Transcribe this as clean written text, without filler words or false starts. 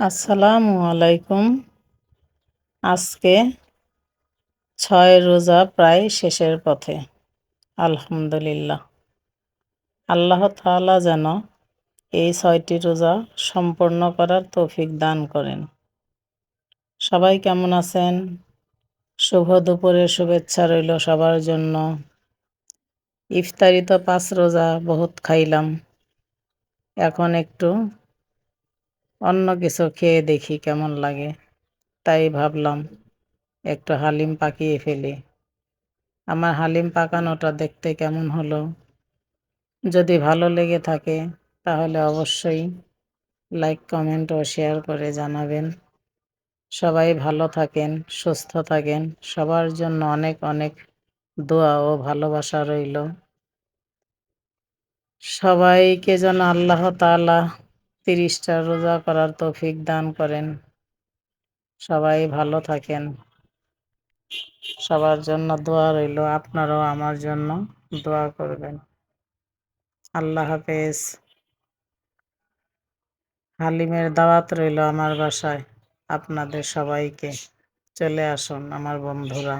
আসসালামু আলাইকুম। আজকে ৬ রোজা প্রায় শেষের পথে। আলহামদুলিল্লাহ। আল্লাহ তাআলা যেন এই ৬টি রোজা সম্পূর্ণ করার তৌফিক দান করেন। সবাই কেমন আছেন? শুভ দুপুরের শুভেচ্ছা রইল সবার জন্য। ইফতারি তো ৫ রোজা বহুত খাইলাম। এখন একটু অন্য কিছু খেয়ে দেখি কেমন লাগে। তাই ভাবলাম একটু হালিম পাকিয়ে ফেলি। আমার হালিম পাকানোটা দেখতে কেমন হলো? যদি ভালো লেগে থাকে তাহলে অবশ্যই লাইক, কমেন্ট ও শেয়ার করে জানাবেন। সবাই ভালো থাকেন, সুস্থ থাকেন। সবার জন্য অনেক অনেক দোয়া ও ভালোবাসা রইল। সবাইকে যেন আল্লাহ তাআলা ৩০টা রোজা করার তৌফিক দান করেন। সবাই ভালো থাকেন। সবার জন্য দোয়া রইল। আপনারাও আমার জন্য দোয়া করবেন। আল্লাহ হাফেজ। হালিমের দাওয়াত রইল আমার বাসায়। আপনাদের সবাইকে চলে আসুন আমার বন্ধুরা।